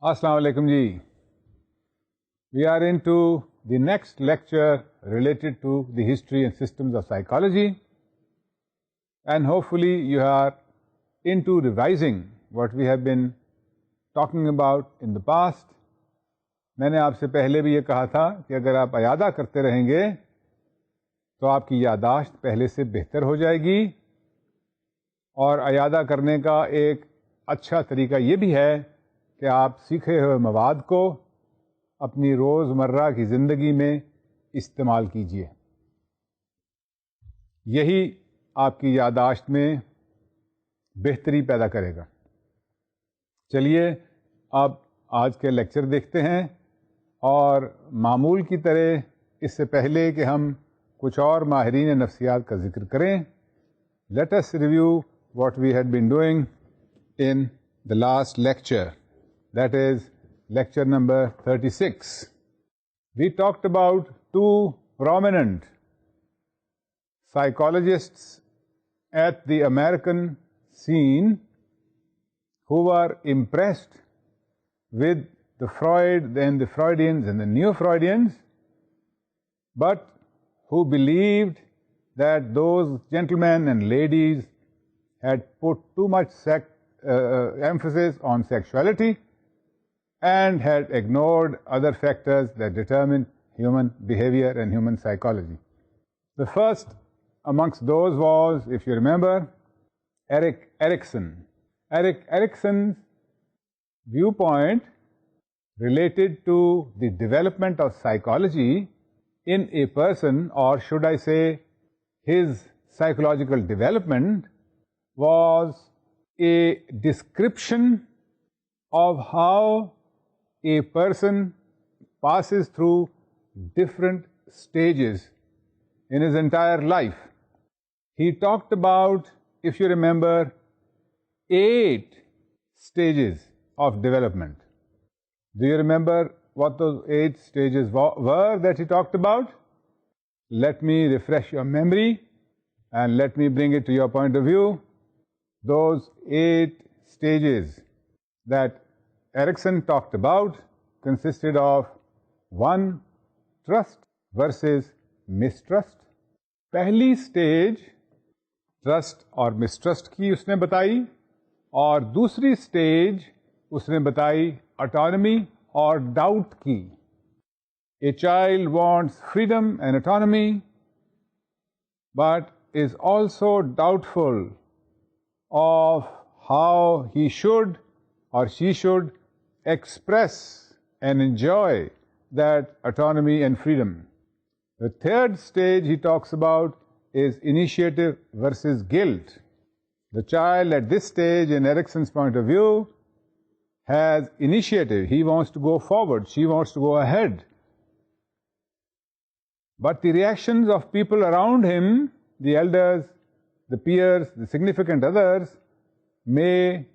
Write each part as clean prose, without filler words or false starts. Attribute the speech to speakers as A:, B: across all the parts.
A: Assalamu alaikum ji. We are into the next lecture related to the history and systems of psychology, and hopefully you are into revising what we have been talking about in the past. मैंने आपसे पहले भी ये कहा था कि अगर आप अयादा करते रहेंगे तो आपकी यादाश्त पहले से बेहतर हो जाएगी, और अयादा करने का एक अच्छा तरीका ये भी है कि आप सीखे हुए मवाद को अपनी रोज़मर्रा की ज़िंदगी में इस्तेमाल कीजिए। यही आपकी यादाश्त में बेहतरी पैदा करेगा। चलिए अब आज के लेक्चर देखते हैं, और मामूल की तरह इससे पहले कि हम कुछ और माहिरीन नफ्सियात का जिक्र करें, let us review what we had been doing in the last lecture, that is lecture number 36. We talked about two prominent psychologists at the American scene who were impressed with the Freud and the Freudians and the Neo-Freudians, but who believed that those gentlemen and ladies had put too much emphasis on sexuality and had ignored other factors that determine human behavior and human psychology. The first amongst those was, if you remember, Erik Erikson. Erik Erikson's viewpoint related to the development of psychology in a person, or should I say his psychological development, was a description of how a person passes through different stages in his entire life. He talked about, if you remember, 8 stages of development. Do you remember what those 8 stages were that he talked about? Let me refresh your memory and let me bring it to your point of view. Those 8 stages that Erikson talked about consisted of 1. Trust versus mistrust. पहली stage trust और mistrust की उसने बताई, और दूसरी stage उसने बताई autonomy और डाउट की. A child wants freedom and autonomy, but is also doubtful of how he should or she should express and enjoy that autonomy and freedom. The third stage he talks about is initiative versus guilt. The child at this stage, in Erikson's point of view, has initiative. He wants to go forward, she wants to go ahead. But the reactions of people around him, the elders, the peers, the significant others, may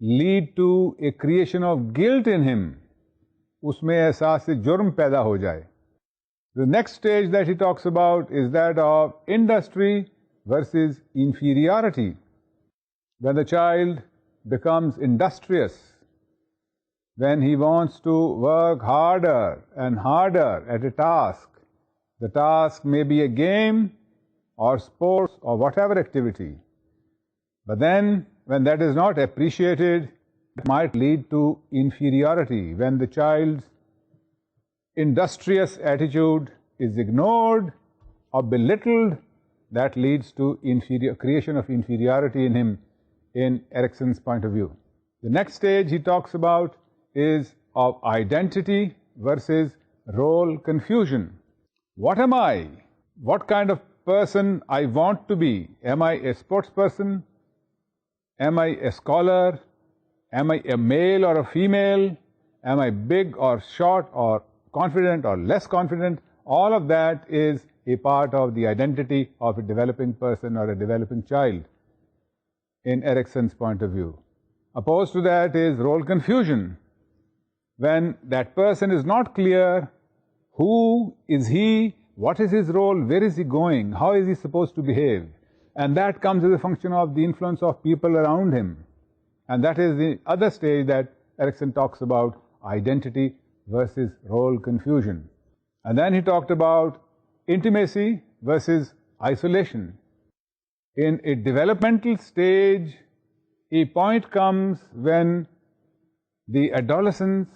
A: lead to a creation of guilt in him. उसमें एहसास जुर्म पैदा हो जाए. The next stage that he talks about is that of industry versus inferiority. When the child becomes industrious, when he wants to work harder and harder at a task, the task may be a game or sports or whatever activity, but then when that is not appreciated, it might lead to inferiority. When the child's industrious attitude is ignored or belittled, that leads to creation of inferiority in him, in Erikson's point of view. The next stage he talks about is of identity versus role confusion. What am I? What kind of person I want to be? Am I a sports person? Am I a scholar? Am I a male or a female? Am I big or short or confident or less confident? All of that is a part of the identity of a developing person or a developing child in Erikson's point of view. Opposed to that is role confusion. When that person is not clear, who is he, what is his role, where is he going, how is he supposed to behave? And that comes as a function of the influence of people around him. And that is the other stage that Erikson talks about identity versus role confusion. And then he talked about intimacy versus isolation. In a developmental stage, a point comes when the adolescent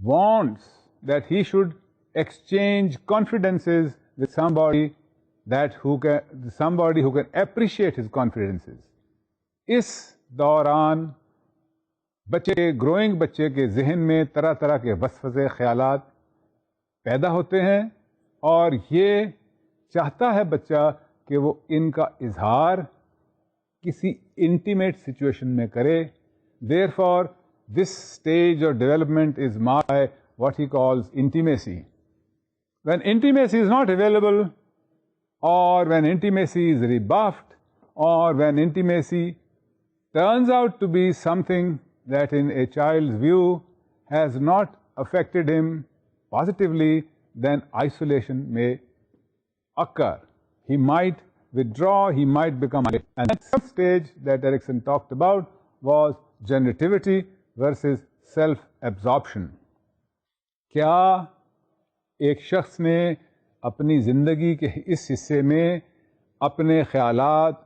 A: wants that he should exchange confidences with somebody who can appreciate his confidences. इस दौरान growing बच्चे के जहन में तरह तरह के वसवसे ख्यालात पैदा होते हैं और ये चाहता है बच्चा कि वो इनका इजहार किसी इंटीमेट सिचुएशन में करे. Therefore, this stage of development is marked by what he calls intimacy. When intimacy is not available, or when intimacy is rebuffed, or when intimacy turns out to be something that in a child's view has not affected him positively, then isolation may occur. He might withdraw, he might become isolated. And the third stage that Erikson talked about was generativity versus self-absorption. क्या एक शख्स ने अपनी ज़िंदगी के इस हिस्से में अपने ख्यालात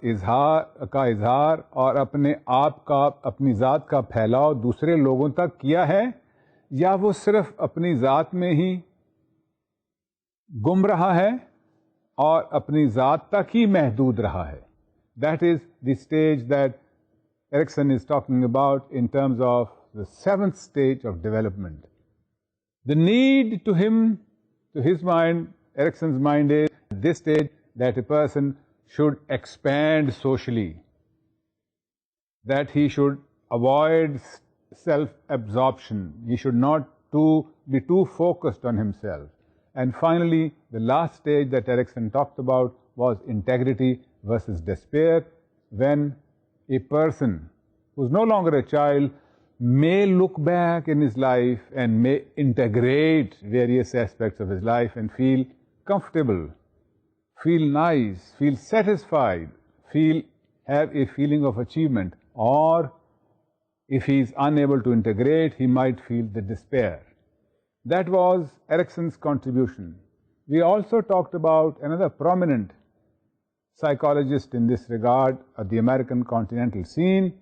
A: का इजहार और अपने आप का, अपनी ज़ात का फैलाव दूसरे लोगों तक किया है, या वो सिर्फ अपनी ज़ात में ही गुम रहा है और अपनी ज़ात तक ही महदूद रहा है? That is the stage that Erikson is talking about in terms of the seventh stage of development. The need to his mind, Erikson's mind, is at this stage that a person should expand socially, that he should avoid self-absorption, he should not be too focused on himself. And finally, the last stage that Erikson talked about was integrity versus despair, when a person who is no longer a child may look back in his life and may integrate various aspects of his life and feel comfortable, feel nice, feel satisfied, have a feeling of achievement. Or if he is unable to integrate, he might feel the despair. That was Erikson's contribution. We also talked about another prominent psychologist in this regard at the American continental scene,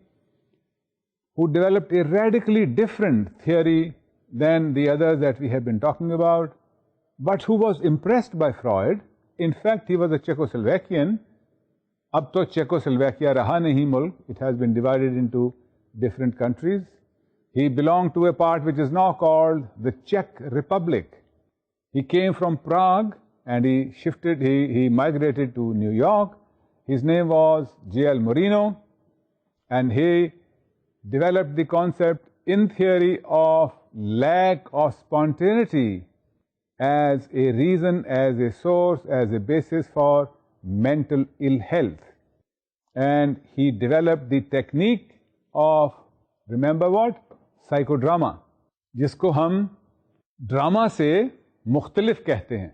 A: who developed a radically different theory than the others that we have been talking about, but who was impressed by Freud. In fact, he was a Czechoslovakian. Ab to Czechoslovakia raha nahi mulk. It has been divided into different countries. He belonged to a part which is now called the Czech Republic. He came from Prague and he migrated to New York. His name was J.L. Moreno, and he developed the concept in theory of lack of spontaneity as a reason, as a source, as a basis for mental ill health. And he developed the technique of, remember what? Psychodrama, जिसको हम drama से मुख्तलिफ कहते हैं.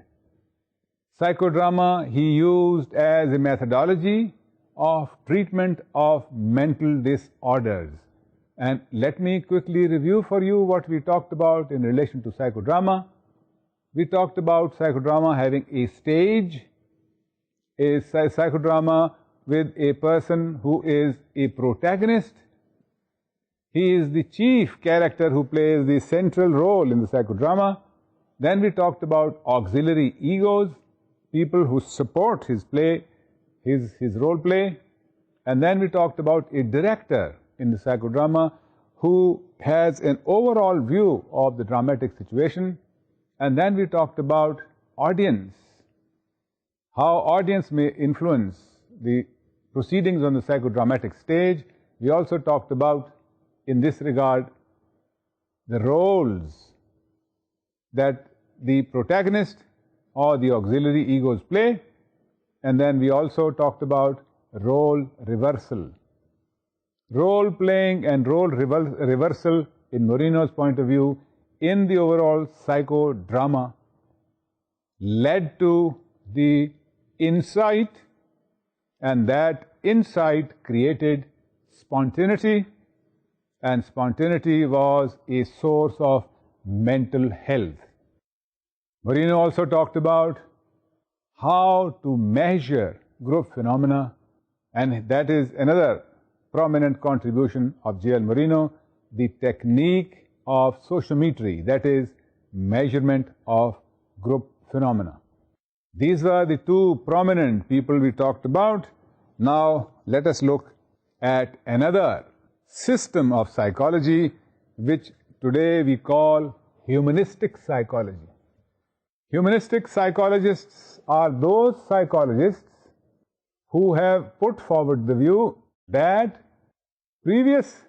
A: Psychodrama he used as a methodology of treatment of mental disorders. And let me quickly review for you what we talked about in relation to psychodrama. We talked about psychodrama having a stage, a psychodrama with a person who is a protagonist. He is the chief character who plays the central role in the psychodrama. Then we talked about auxiliary egos, people who support his play, his role play. And then we talked about a director in the psychodrama who has an overall view of the dramatic situation. And then we talked about audience, how audience may influence the proceedings on the psychodramatic stage. We also talked about, in this regard, the roles that the protagonist or the auxiliary egos play. And then we also talked about role reversal. Role playing and role reversal, in Moreno's point of view, in the overall psychodrama, led to the insight, and that insight created spontaneity, and spontaneity was a source of mental health. Moreno also talked about how to measure group phenomena, and that is another prominent contribution of J.L. Moreno, the technique of sociometry, that is, measurement of group phenomena. These were the two prominent people we talked about. Now let us look at another system of psychology which today we call humanistic psychology. Humanistic psychologists are those psychologists who have put forward the view that previous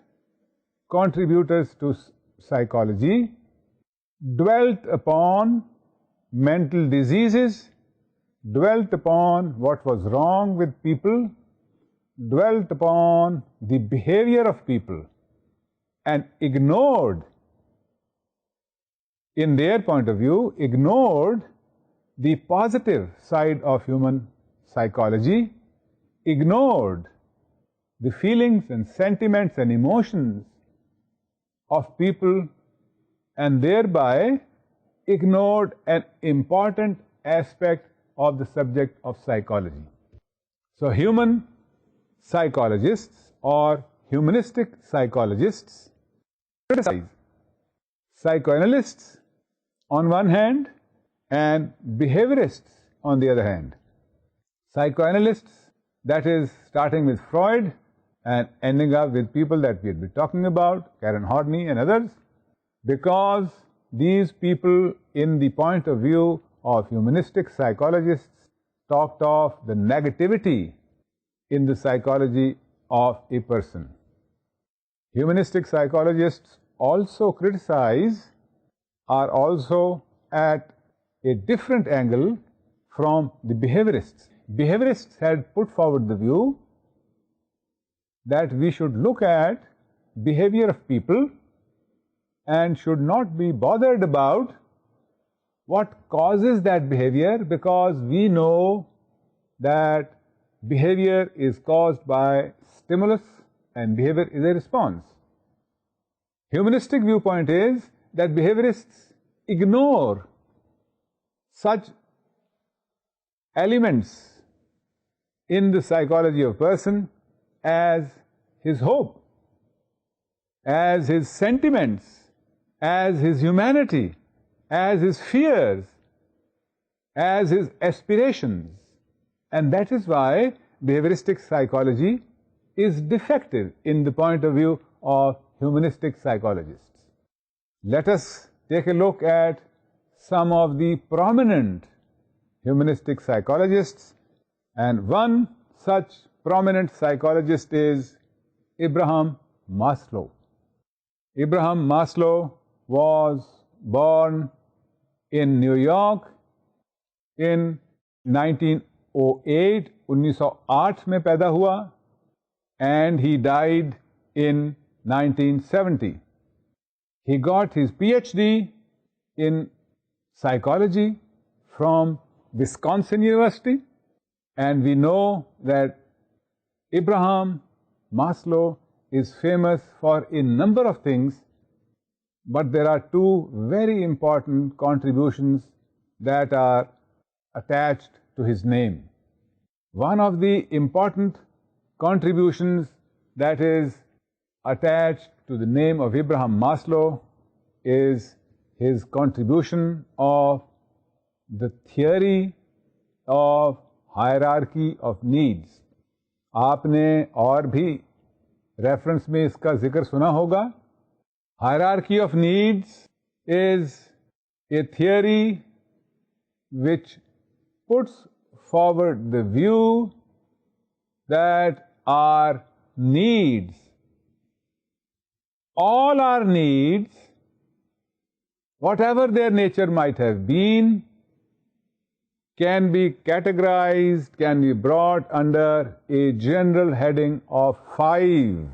A: contributors to psychology dwelt upon mental diseases, dwelt upon what was wrong with people, dwelt upon the behavior of people, and ignored, in their point of view, ignored the positive side of human psychology, ignored the feelings and sentiments and emotions of people, and thereby ignored an important aspect of the subject of psychology. So human psychologists or humanistic psychologists criticize psychoanalysts on one hand and behaviorists on the other hand. Psychoanalysts, that is, starting with Freud and ending up with people that we had been talking about, Karen Horney and others, because these people, in the point of view of humanistic psychologists, talked of the negativity in the psychology of a person. Humanistic psychologists also criticize, are also at a different angle from the behaviorists. Behaviorists had put forward the view that we should look at behavior of people and should not be bothered about what causes that behavior, because we know that behavior is caused by stimulus and behavior is a response. Humanistic viewpoint is that behaviorists ignore such elements in the psychology of a person as his hope, as his sentiments, as his humanity, as his fears, as his aspirations. And that is why behavioristic psychology is defective in the point of view of humanistic psychologists. Let us take a look at some of the prominent humanistic psychologists, and one such prominent psychologist is Abraham Maslow. Abraham Maslow was born in New York in 1908, 1908 में पैदा हुआ, and he died in 1970. He got his PhD in psychology from Wisconsin University, and we know that Abraham Maslow is famous for a number of things, but there are two very important contributions that are attached to his name. One of the important contributions that is attached to the name of Abraham Maslow is his contribution of the theory of hierarchy of needs. आपने और भी reference में इसका जिक्र सुना होगा. Hierarchy of needs is a theory which puts forward the view that our needs, all our needs, whatever their nature might have been, can be categorized, can be brought under a general heading of 5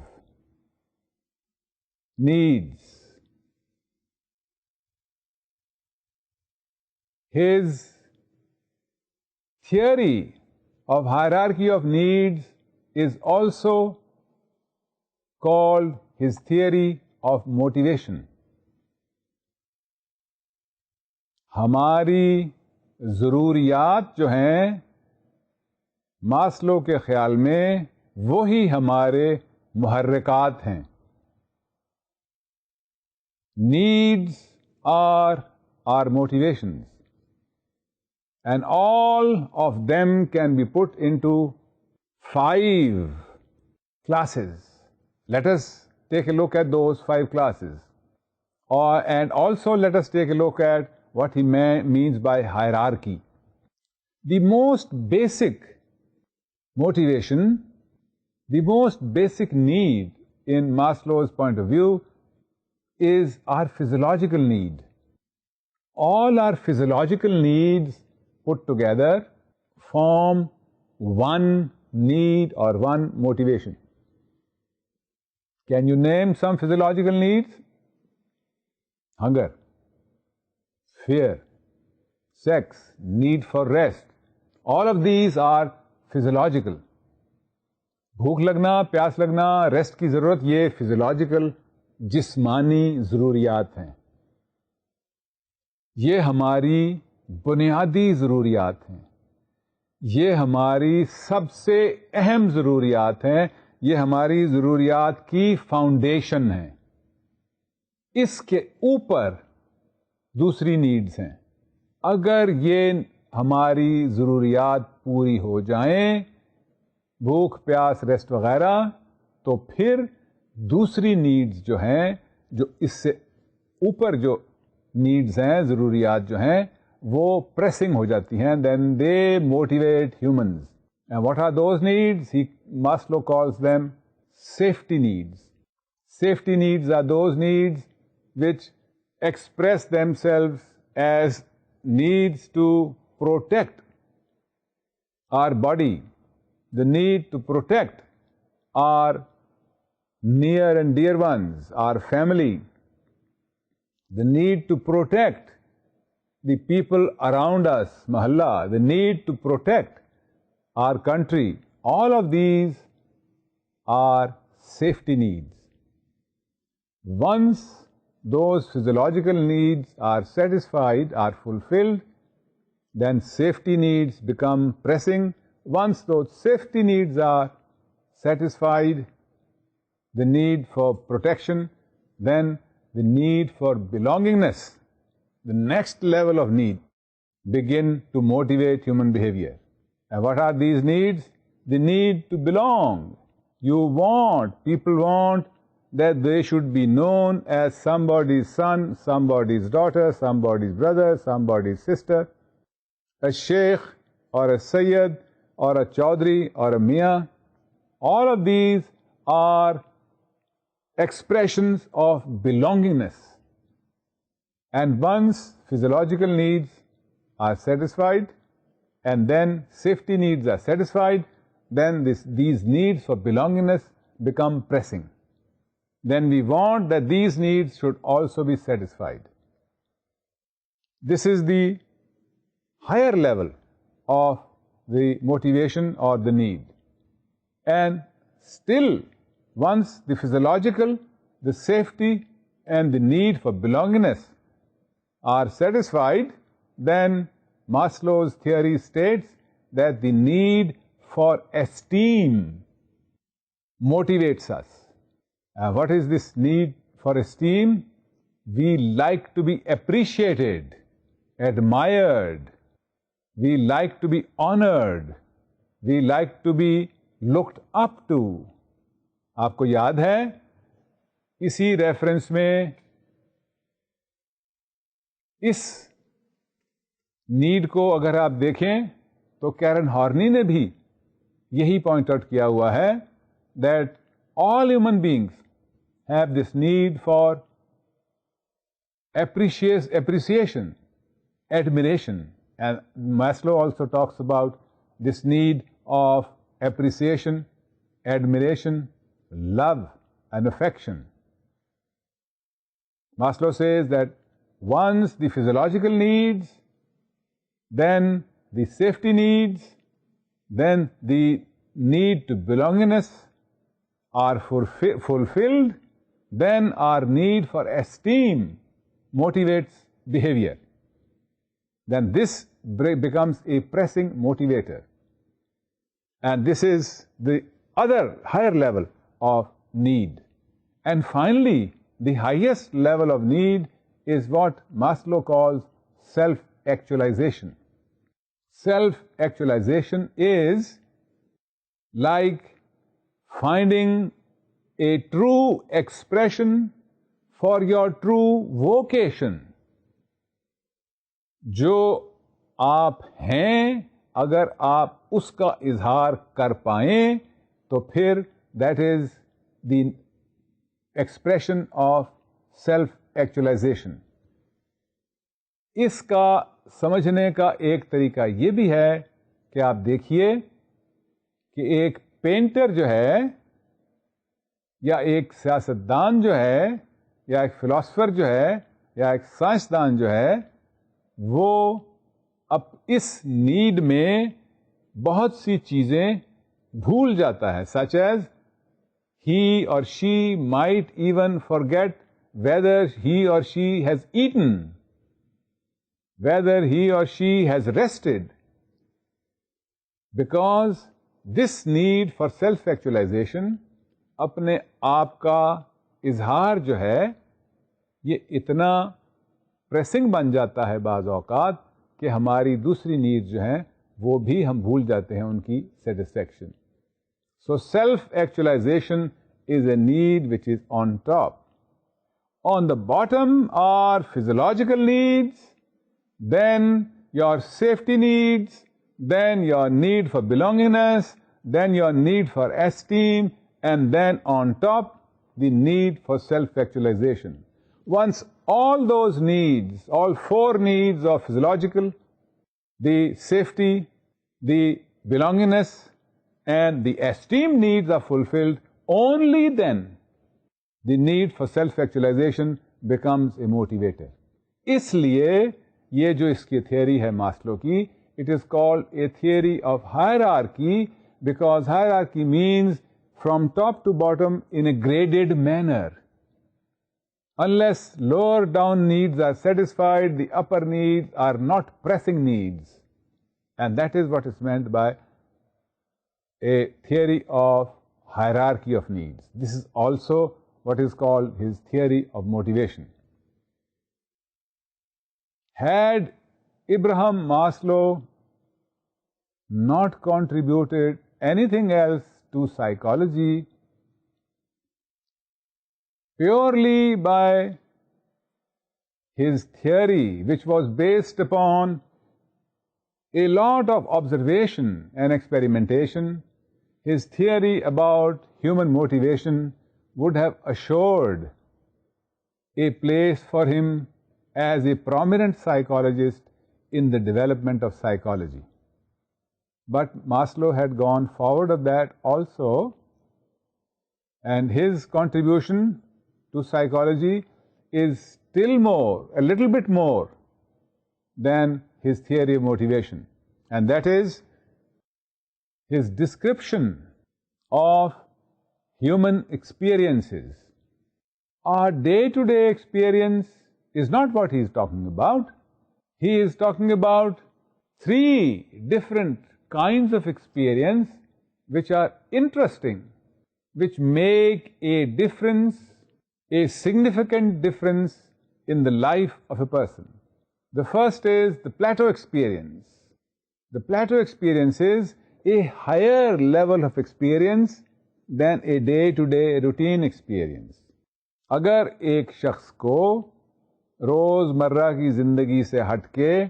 A: needs. His theory of hierarchy of needs is also called his theory of motivation. हमारी ज़रूरियात जो हैं Maslow के ख्याल में वही हमारे मुहर्रिकात हैं. Needs are our motivations, and all of them can be put into 5 classes. Let us take a look at those 5 classes. And also let us take a look at what he means by hierarchy. The most basic motivation, the most basic need in Maslow's point of view is our physiological need. All our physiological needs put together form one need or one motivation. Can you name some physiological needs? Hunger, fear, sex, need for rest. All of these are physiological. भूख लगना, प्यास लगना, rest की ज़रूरत, ये physiological जिस्मानी ज़रूरियात हैं. ये हमारी बुनियादी ज़रूरियात हैं. ये हमारी सबसे अहम ज़रूरियात हैं. ये हमारी ज़रूरियात की फाउंडेशन है. इसके ऊपर दूसरी नीड्स हैं. अगर ये हमारी ज़रूरियात पूरी हो जाएं, भूख, प्यास, रेस्ट वगैरह, तो फिर दूसरी नीड्स जो हैं, जो इससे ऊपर जो नीड्स हैं, ज़रूरियात जो हैं, वो प्रेसिंग हो जाती हैं. Then they motivate humans. And what are those needs? Maslow calls them safety needs. Safety needs are those needs which express themselves as needs to protect our body, the need to protect our near and dear ones, our family, the need to protect the people around us, mahalla, the need to protect our country. All of these are safety needs. Once those physiological needs are satisfied, are fulfilled, then safety needs become pressing. Once those safety needs are satisfied, the need for protection, then the need for belongingness, the next level of need, begin to motivate human behavior. And what are these needs? The need to belong. People want that they should be known as somebody's son, somebody's daughter, somebody's brother, somebody's sister, a sheikh or a sayyid or a chaudhry or a mian. All of these are expressions of belongingness. And once physiological needs are satisfied, and then safety needs are satisfied, then these needs for belongingness become pressing. Then we want that these needs should also be satisfied. This is the higher level of the motivation or the need. And still, once the physiological, the safety, and the need for belongingness are satisfied, then Maslow's theory states that the need for esteem motivates us. What is this need for esteem? We like to be appreciated, admired. We like to be honored. We like to be looked up to. आपको याद है इसी reference में इस need को अगर आप देखें तो कैरन हॉर्नी ने भी यही पॉइंट आउट किया हुआ है that all human beings have this need for appreciation, admiration. And Maslow also talks about this need of appreciation, admiration, love, and affection. Maslow says that once the physiological needs, then the safety needs, then the need to belongingness are fulfilled, then our need for esteem motivates behavior. Then this becomes a pressing motivator. And this is the other higher level of need. And finally, the highest level of need is what Maslow calls self-actualization. Self-actualization is like finding a true expression for your true vocation. जो आप हैं, अगर आप उसका इजहार कर पाएं, तो फिर that is the expression of self-actualization. इसका समझने का एक तरीका ये भी है कि आप देखिए कि एक पेंटर जो है, या एक सियासतदान जो है, या एक फिलोसफर जो है, या एक साइंसदान जो है, वो अब इस नीड में बहुत सी चीजें भूल जाता है, such as he or she might even forget whether he or she has eaten, whether he or she has rested, because this need for self-actualization, अपने आप का इजहार जो है, ये इतना प्रेसिंग बन जाता है बाज़ औक़ात कि हमारी दूसरी नीड जो हैं वो भी हम भूल जाते हैं उनकी satisfaction. So self-actualization is a need which is on top. On the bottom are physiological needs, then your safety needs, then your need for belongingness, then your need for esteem, and then on top, the need for self-actualization. Once all those needs, all four needs of physiological, the safety, the belongingness, and the esteem needs are fulfilled, only then the need for self-actualization becomes a motivator. इसलिए ये जो इसकी theory है Maslow की, it is called a theory of hierarchy, because hierarchy means from top to bottom in a graded manner. Unless lower down needs are satisfied, the upper needs are not pressing needs. And that is what is meant by a theory of hierarchy of needs. This is also what is called his theory of motivation. Had Abraham Maslow not contributed anything else to psychology, purely by his theory, which was based upon a lot of observation and experimentation, his theory about human motivation would have assured a place for him as a prominent psychologist in the development of psychology. But Maslow had gone forward of that also, and his contribution to psychology is still more, a little bit more than his theory of motivation. And that is his description of human experiences. Our day-to-day experience is not what he is talking about. He is talking about three different kinds of experience which are interesting, which make a difference, a significant difference in the life of a person. The first is the plateau experience. The plateau experience is a higher level of experience than a day-to-day routine experience. अगर एक शख्स को रोज़मर्रा की ज़िंदगी से हटके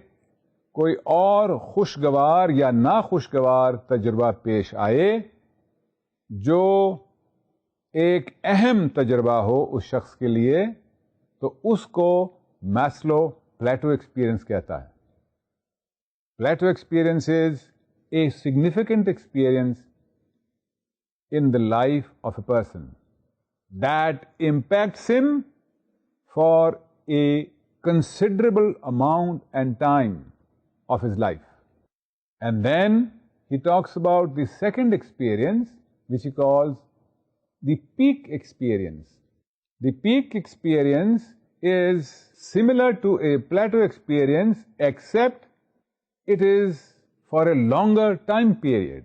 A: कोई और खुशगवार या नाखुशगवार तजुर्बा पेश आए जो एक अहम तजुर्बा हो उस शख्स के लिए, तो उसको मैस्लो प्लेटो एक्सपीरियंस कहता है. Plateau experience is a significant experience in the life of a person that impacts him for a considerable amount and time of his life. And then he talks about the second experience, which he calls the peak experience. The peak experience is similar to a plateau experience, except it is for a longer time period.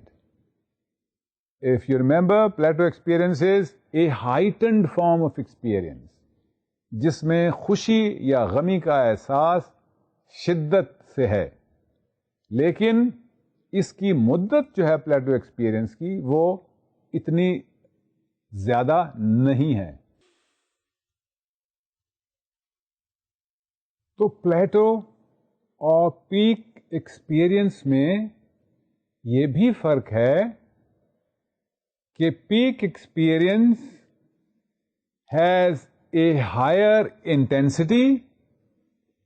A: If you remember, plateau experience is a heightened form of experience, जिसमें खुशी या गमी का एहसास शिद्दत से है, लेकिन इसकी मुद्दत जो है प्लेटो एक्सपीरियंस की वो इतनी ज्यादा नहीं है. तो प्लेटो और पीक एक्सपीरियंस में ये भी फर्क है कि peak experience has a higher intensity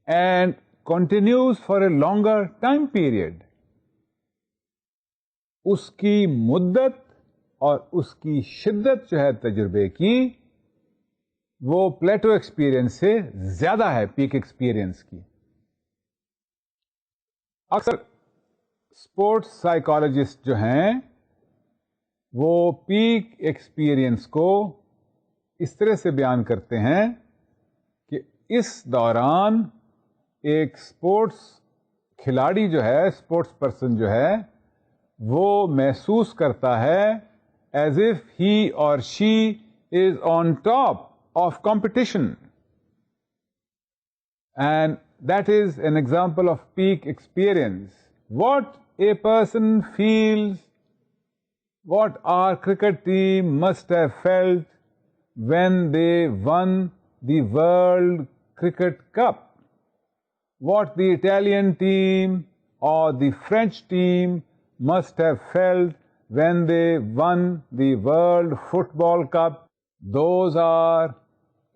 A: and continues for a longer time period. उसकी मुद्दत और उसकी शिद्दत जो है तजुर्बे की वो प्लेटो एक्सपीरियंस से ज्यादा है पीक एक्सपीरियंस की. अक्सर स्पोर्ट्स साइकोलॉजिस्ट जो हैं वो पीक एक्सपीरियंस को इस तरह से बयान करते हैं कि इस दौरान एक स्पोर्ट्स खिलाड़ी जो है, स्पोर्ट्स पर्सन जो है, वो महसूस करता है as if he or she is on top of competition, and that is an example of peak experience. What a person feels, what our cricket team must have felt when they won the World Cricket Cup, what the Italian team or the French team must have felt when they won the World Football Cup. Those are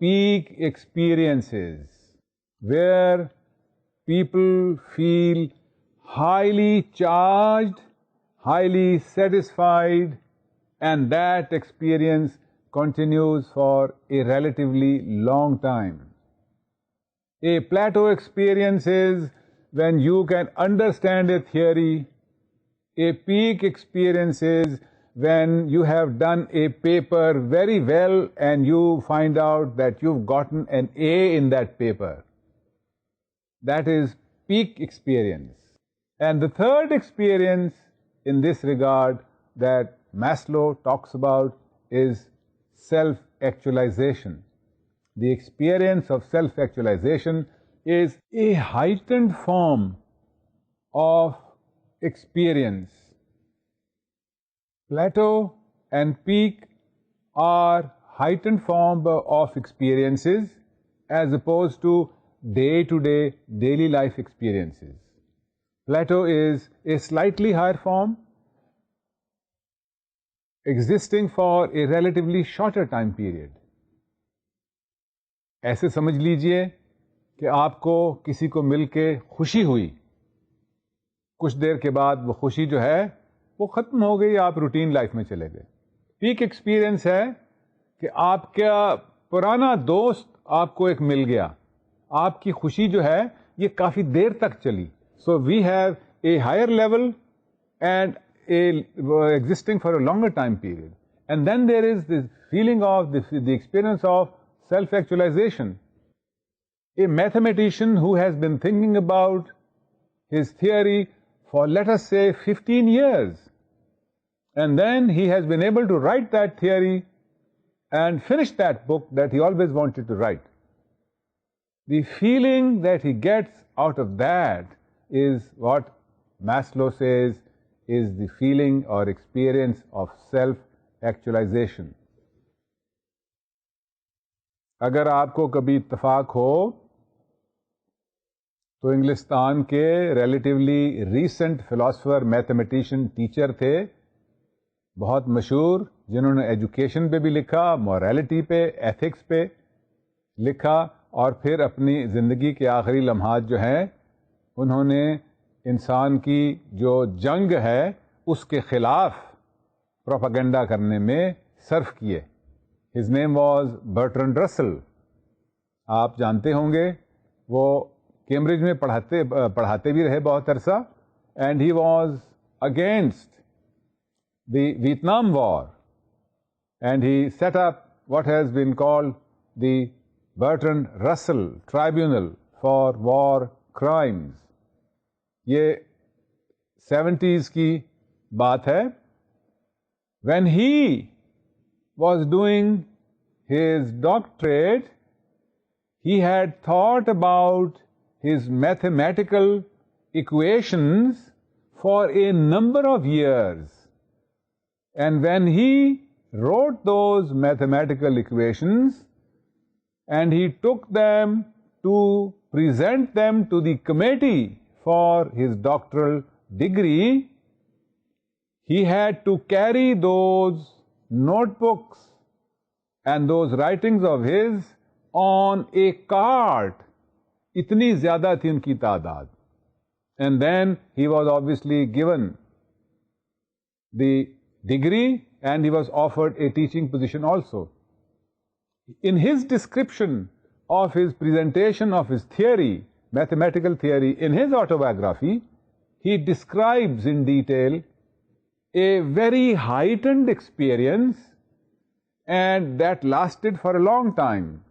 A: peak experiences where people feel highly charged, highly satisfied, and that experience continues for a relatively long time. A plateau experience is when you can understand a theory. A peak experience is when you have done a paper very well and you find out that you've gotten an A in that paper. That is peak experience. And the third experience in this regard that Maslow talks about is self-actualization. The experience of self-actualization is a heightened form of experience. Plateau and peak are heightened form of experiences as opposed to day-to-day daily life experiences. Plateau is a slightly higher form, existing for a relatively shorter time period. ऐसे समझ लीजिए कि आपको किसी को मिलके खुशी हुई, कुछ देर के बाद वो खुशी जो है वो खत्म हो गई, आप रूटीन लाइफ में चले गए. पीक एक्सपीरियंस है कि आपका पुराना दोस्त आपको एक मिल गया, आपकी खुशी जो है ये काफी देर तक चली. So we have a higher level and existing for a longer time period. And then there is this feeling of the experience of self-actualization. A mathematician who has been thinking about his theory for, let us say, 15 years, and then he has been able to write that theory and finish that book that he always wanted to write. The feeling that he gets out of that is what Maslow says is the feeling or experience of self-actualization. अगर आपको कभी इत्तेफाक हो तो इंग्लिस्तान के relatively recent philosopher, mathematician, teacher थे, बहुत मशहूर, जिन्होंने एजुकेशन पे भी लिखा, मॉरलिटी पे, एथिक्स पे लिखा, और फिर अपनी ज़िंदगी के आखिरी लम्हात जो हैं उन्होंने इंसान की जो जंग है उसके खिलाफ प्रोपेगेंडा करने में सर्फ किए. His name was Bertrand Russell. आप जानते होंगे वो कैम्ब्रिज में पढ़ाते भी रहे बहुत अरसा, and he was against the Vietnam war, and he set up what has been called the Bertrand Russell Tribunal for War Crimes. ये 70s की बात है. When he was doing his doctorate, he had thought about his mathematical equations for a number of years. And when he wrote those mathematical equations and he took them to present them to the committee for his doctoral degree, he had to carry those notebooks and those writings of his on a cart. इतनी ज़्यादा थी उनकी तादाद. And then he was obviously given the degree and he was offered a teaching position also. In his description of his presentation of his theory, mathematical theory, in his autobiography, he describes in detail a very heightened experience, and that lasted for a long time.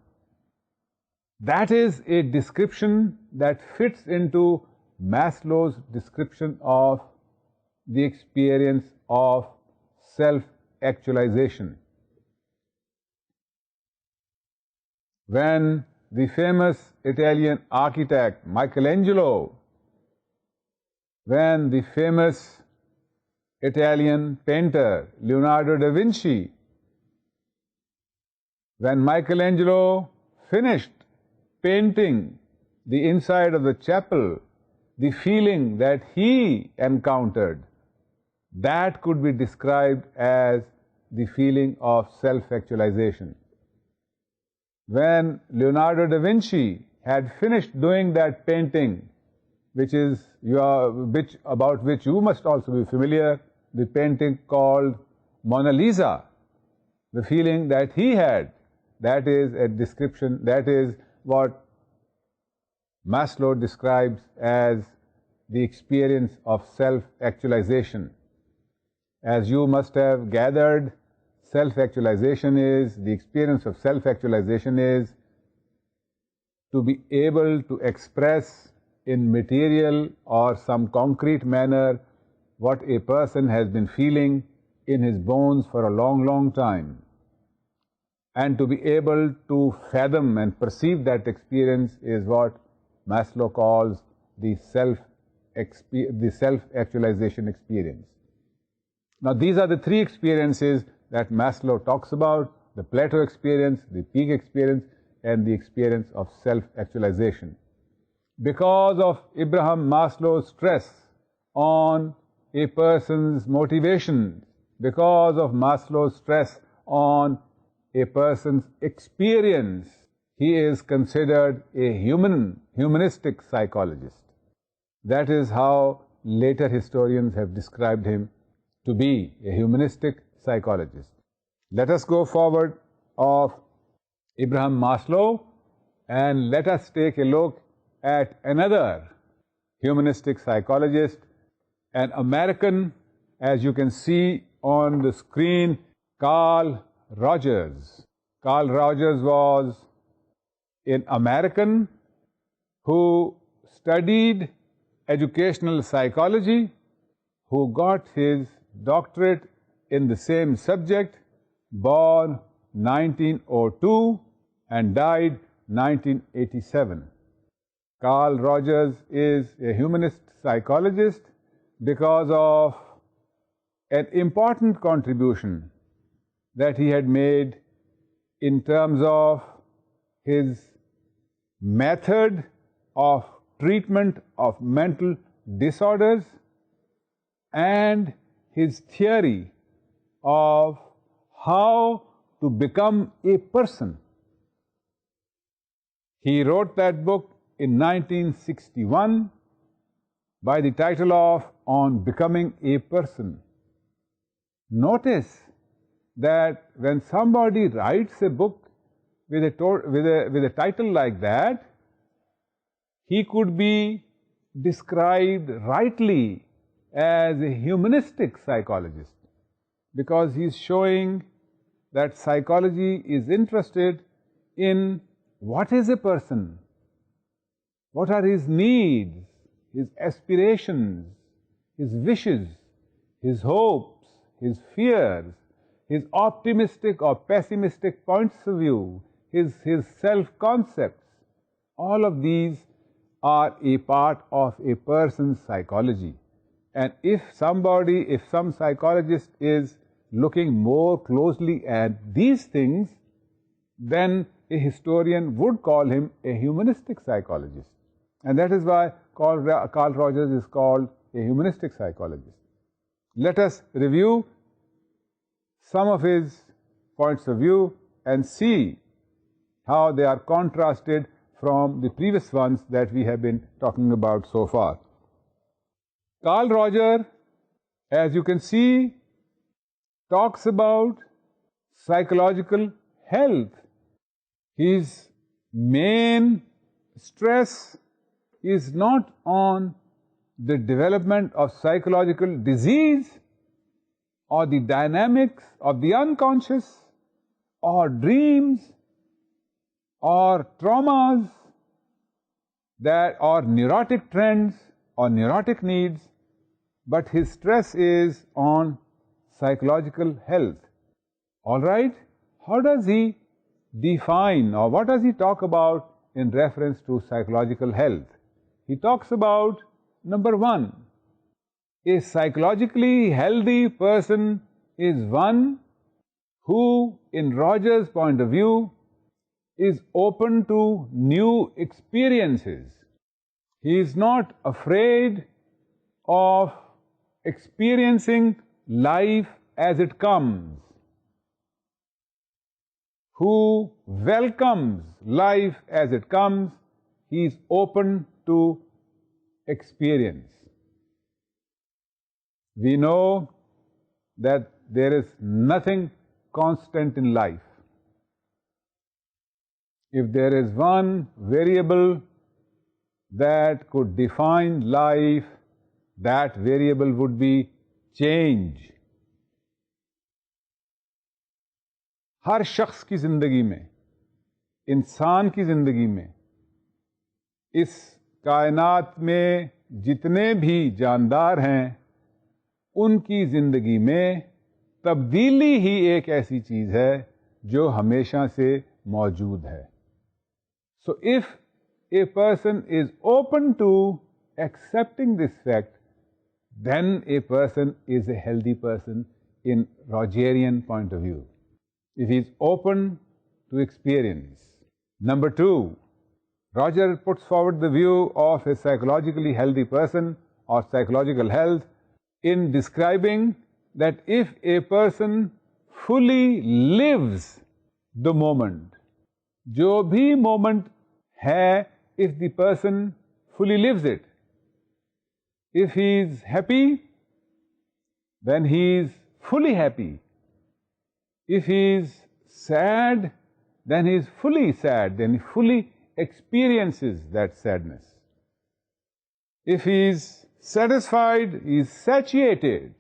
A: That is a description that fits into Maslow's description of the experience of self-actualization. When the famous Italian architect Michelangelo, when the famous Italian painter Leonardo da Vinci, when Michelangelo finished painting the inside of the chapel, the feeling that he encountered, that could be described as the feeling of self-actualization. When Leonardo da Vinci had finished doing that painting, about which you must also be familiar, the painting called Mona Lisa, the feeling that he had, that is a description, that is what Maslow describes as the experience of self-actualization. As you must have gathered, self-actualization is, the experience of self-actualization is to be able to express in material or some concrete manner what a person has been feeling in his bones for a long, long time, and to be able to fathom and perceive that experience is what Maslow calls the self-actualization experience. Now, these are the three experiences that Maslow talks about: the plateau experience, the peak experience, and the experience of self-actualization. Because of Abraham Maslow's stress on a person's motivations, because of Maslow's stress on a person's experience, he is considered a humanistic psychologist. That is how later historians have described him, to be a humanistic psychologist. Let us go forward of Abraham Maslow and let us take a look at another humanistic psychologist, an American, as you can see on the screen, Carl Rogers. Carl Rogers was an American who studied educational psychology, who got his doctorate in the same subject, born 1902 and died 1987. Carl Rogers is a humanist psychologist because of an important contribution that he had made in terms of his method of treatment of mental disorders and his theory of how to become a person. He wrote that book in 1961 by the title of On Becoming a Person. Notice that when somebody writes a book with a title like that, he could be described rightly as a humanistic psychologist, because he is showing that psychology is interested in what is a person, what are his needs, his aspirations, his wishes, his hopes, his fears, his optimistic or pessimistic points of view, his self-concepts. All of these are a part of a person's psychology. And if some psychologist is looking more closely at these things, then a historian would call him a humanistic psychologist. And that is why Carl Rogers is called a humanistic psychologist. Let us review some of his points of view and see how they are contrasted from the previous ones that we have been talking about so far. Carl Rogers, as you can see, talks about psychological health. His main stress is not on the development of psychological disease or the dynamics of the unconscious or dreams or traumas that or neurotic trends or neurotic needs, but his stress is on psychological health. All right? How does he define, or what does he talk about in reference to psychological health? He talks about, number one, a psychologically healthy person is one who, in Rogers' point of view, is open to new experiences. He is not afraid of experiencing life as it comes, who welcomes life as it comes. He is open to experience. We know that there is nothing constant in life. If there is one variable that could define life, that variable would be change. हर शख्स की जिंदगी में, इंसान की जिंदगी में, इस कायनात में जितने भी जानदार हैं, उनकी जिंदगी में तब्दीली ही एक ऐसी चीज है जो हमेशा से मौजूद है. So if a person is open to accepting this fact, then a person is a healthy person in Rogerian point of view. If he is open to experience. Number two, Roger puts forward the view of a psychologically healthy person or psychological health in describing that if a person fully lives the moment, जो भी moment है, if the person fully lives it, if he is happy, then he is fully happy. If he is sad, then he is fully sad, then he fully experiences that sadness. If he is satisfied, he is satiated,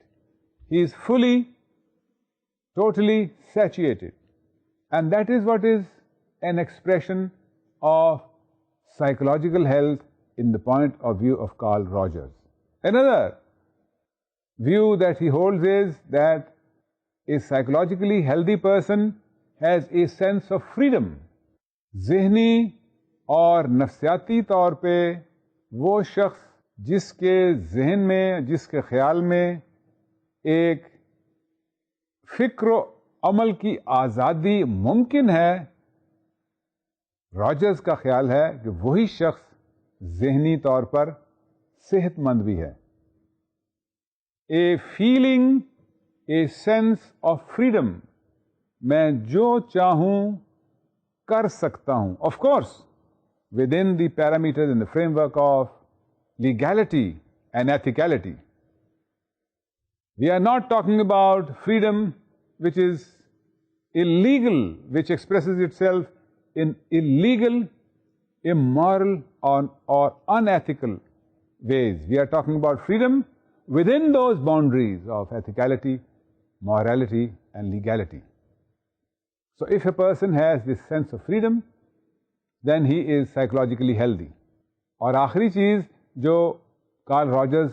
A: he is fully, totally satiated. And that is what is an expression of psychological health in the point of view of Carl Rogers. Another view that he holds is that a psychologically healthy person has a sense of freedom. ज़हनी और नफ्सियाती तौर पे वो शख्स जिसके जहन में, जिसके ख्याल में एक फिक्र अमल की आज़ादी मुमकिन है, रॉजर्स का ख्याल है कि वही शख्स ज़हनी तौर पर सेहतमंद भी है. A feeling, a sense of freedom, मैं जो चाहूं कर सकता हूं, of course within the parameters and the framework of legality and ethicality. We are not talking about freedom which is illegal, which expresses itself in illegal, immoral or unethical ways. We are talking about freedom within those boundaries of ethicality, morality and legality. So if a person has this sense of freedom, then he is psychologically healthy. और आखिरी चीज़ जो Karl Rogers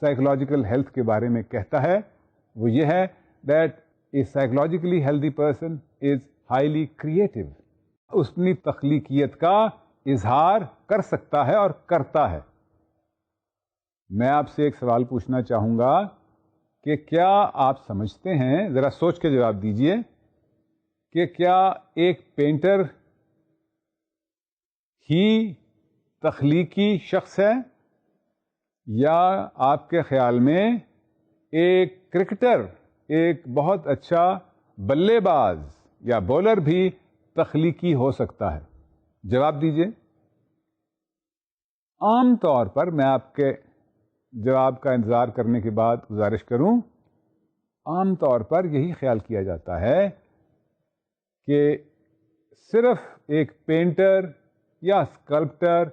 A: psychological health के बारे में कहता है वो ये है that a psychologically healthy person is highly creative. उसकी तख्लीकियत का इजहार कर सकता है और करता है. मैं आपसे एक सवाल पूछना चाहूँगा कि क्या आप समझते हैं, ज़रा सोच के जवाब दीजिए, कि क्या एक पेंटर ही तख्लीकी शख्स है या आपके ख्याल में एक क्रिकेटर, एक बहुत अच्छा बल्लेबाज या बॉलर भी तख्लीकी हो सकता है? जवाब दीजिए. आम तौर पर मैं आपके जवाब का इंतज़ार करने के बाद गुजारिश करूं, आम तौर पर यही ख्याल किया जाता है कि सिर्फ एक पेंटर या स्कल्प्टर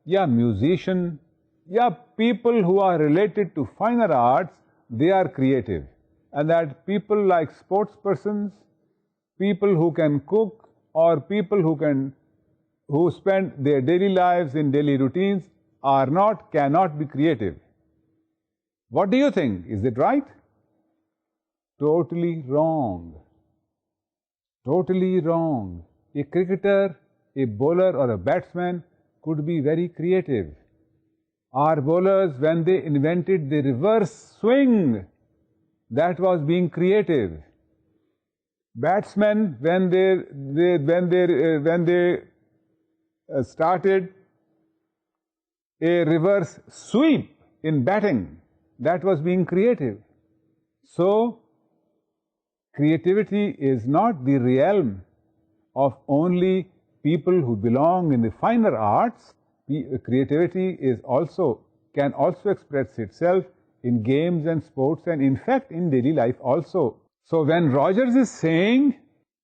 A: या म्यूजिशियन या people who are related to finer arts, they are creative, and that people like sports persons, people who can cook, or people who spend their daily lives in daily routines cannot be creative. What do you think? Is it right? Totally wrong. Totally wrong. A cricketer, a bowler or a batsman could be very creative. Our bowlers, when they invented the reverse swing, that was being creative. Batsmen, when they started a reverse sweep in batting, that was being creative. So, creativity is not the realm of only people who belong in the finer arts. Creativity can also express itself in games and sports, and in fact in daily life also. So when Rogers is saying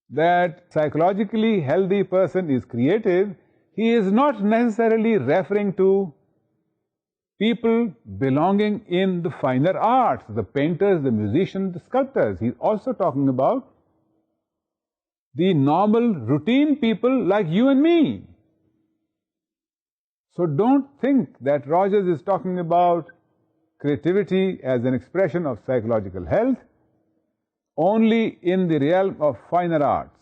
A: that psychologically healthy person is creative, he is not necessarily referring to people belonging in the finer arts, the painters, the musicians, the sculptors. He's also talking about the normal routine people like you and me. So don't think that Rogers is talking about creativity as an expression of psychological health only in the realm of finer arts.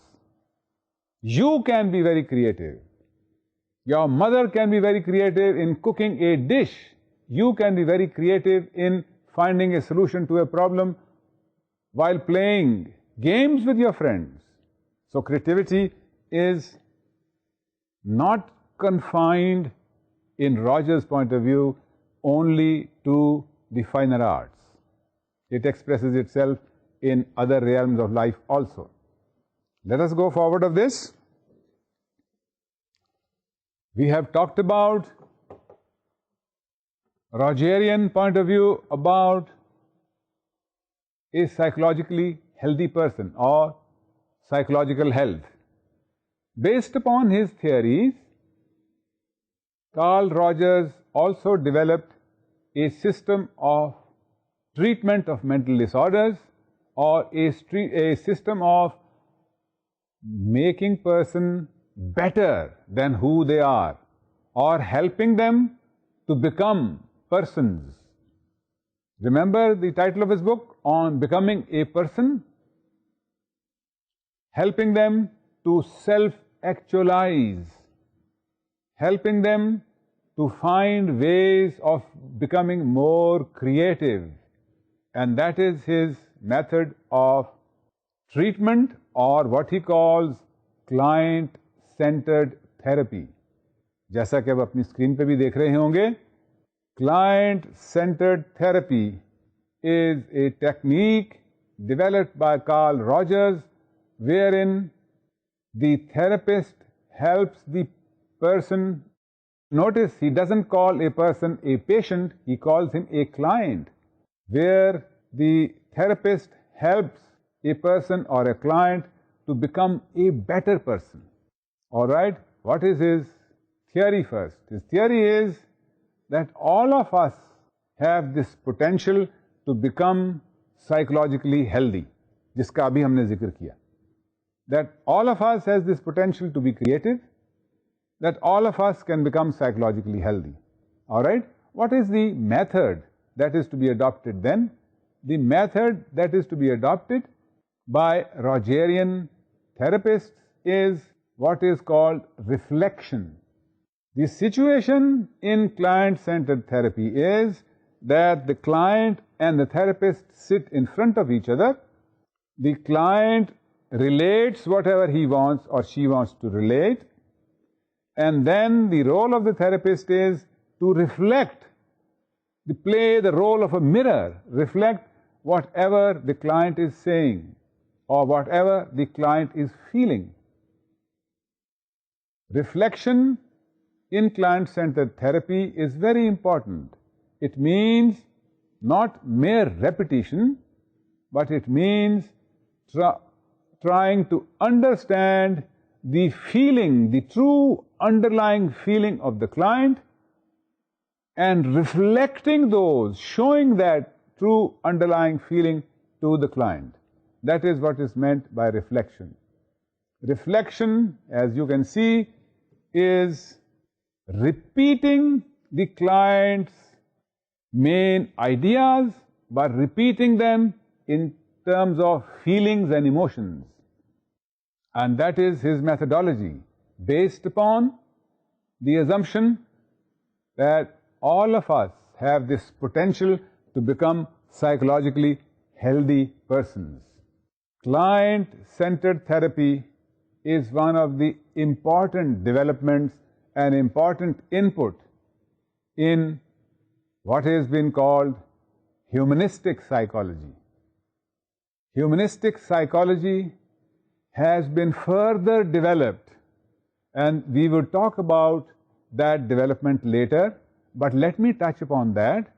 A: You can be very creative. Your mother can be very creative in cooking a dish. You can be very creative in finding a solution to a problem while playing games with your friends. So creativity is not confined, in Rogers' point of view, only to the finer arts. It expresses itself in other realms of life also. Let us go forward of this. We have talked about Rogerian point of view about a psychologically healthy person or psychological health. Based upon his theories, Carl Rogers also developed a system of treatment of mental disorders, or a system of making person better than who they are, or helping them to become persons. Remember the title of his book, On Becoming a Person? Helping them to self-actualize, helping them to find ways of becoming more creative. And that is his method of treatment, or what he calls client-centered therapy. जैसा कि आप अपनी screen पे भी देख रहे होंगे, client-centered therapy is a technique developed by Carl Rogers, wherein the therapist helps the person. Notice he doesn't call a person a patient, he calls him a client, where the therapist helps a person or a client to become a better person. All right, what is his theory first? His theory is that all of us have this potential to become psychologically healthy, जिसका अभी हमने जिक्र किया. that all of us has this potential to be creative, that all of us can become psychologically healthy. All right? What is the method that is to be adopted then? The method that is to be adopted by Rogerian therapists is what is called reflection. The situation in client-centered therapy is that the client and the therapist sit in front of each other. The client relates whatever he wants or she wants to relate, and then the role of the therapist is to reflect, to play the role of a mirror, reflect whatever the client is saying or whatever the client is feeling. Reflection in client-centered therapy is very important. It means not mere repetition, but it means trying to understand the feeling, the true underlying feeling of the client, and reflecting those, showing that true underlying feeling to the client. That is what is meant by reflection. Reflection, as you can see, is repeating the client's main ideas, but repeating them in terms of feelings and emotions. And that is his methodology, based upon the assumption that all of us have this potential to become psychologically healthy persons. Client-centered therapy is one of the important developments and important input in what has been called humanistic psychology. Humanistic psychology has been further developed, and we will talk about that development later, but let me touch upon that.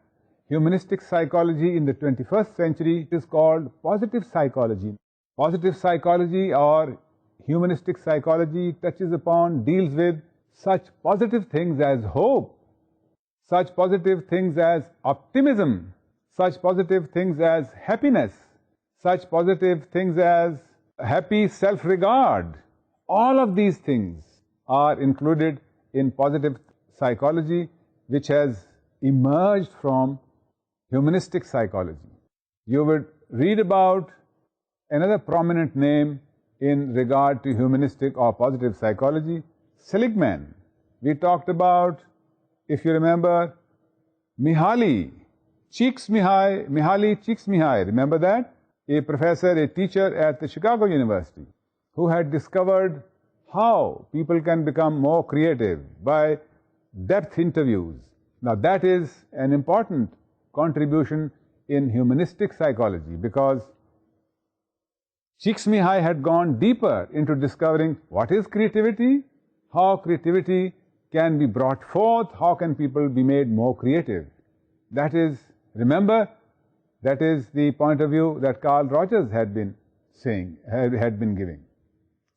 A: Humanistic psychology in the 21st century is called positive psychology. Positive psychology or humanistic psychology touches upon, deals with such positive things as hope, such positive things as optimism, such positive things as happiness, such positive things as happy self-regard. All of these things are included in positive psychology, which has emerged from humanistic psychology. You would read about another prominent name in regard to humanistic or positive psychology, Seligman. We talked about, if you remember, Mihaly Csikszentmihalyi, remember that? A professor, a teacher at the Chicago University, who had discovered how people can become more creative by depth interviews. Now that is an important contribution in humanistic psychology, because Csikszentmihalyi had gone deeper into discovering what is creativity, how creativity can be brought forth, how can people be made more creative. That is, remember, that is the point of view that Carl Rogers had been saying, had been giving.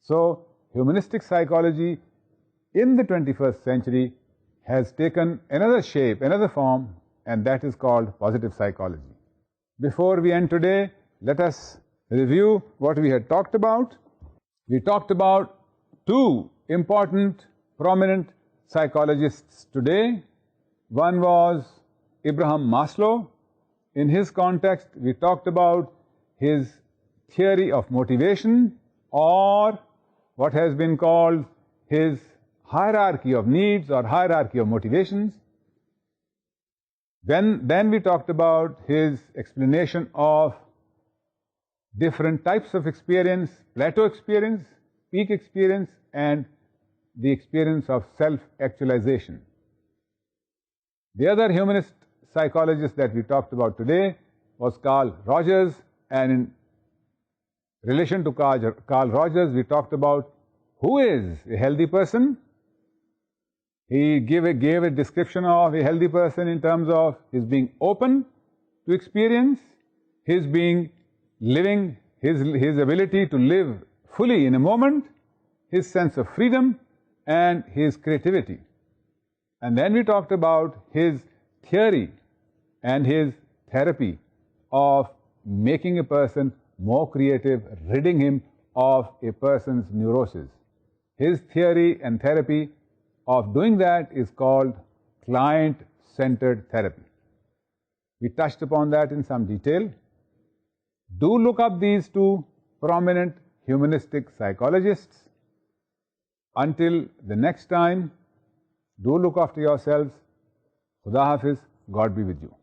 A: So, humanistic psychology in the 21st century has taken another shape, another form, and that is called positive psychology. Before we end today, let us review what we had talked about. We talked about two important, prominent psychologists today. One was Abraham Maslow. In his context, we talked about his theory of motivation, or what has been called his hierarchy of needs or hierarchy of motivations. Then we talked about his explanation of different types of experience, plateau experience, peak experience, and the experience of self-actualization. The other humanist psychologist that we talked about today was Carl Rogers, and in relation to Carl Rogers, we talked about who is a healthy person. He gave a description of a healthy person in terms of his being open to experience, his being living, his ability to live fully in a moment, his sense of freedom, and his creativity. And then we talked about his theory and his therapy of making a person more creative, ridding him of a person's neurosis. His theory and therapy of doing that is called client-centered therapy. We touched upon that in some detail. Do look up these two prominent humanistic psychologists. Until the next time, do look after yourselves. Khuda Hafiz, God be with you.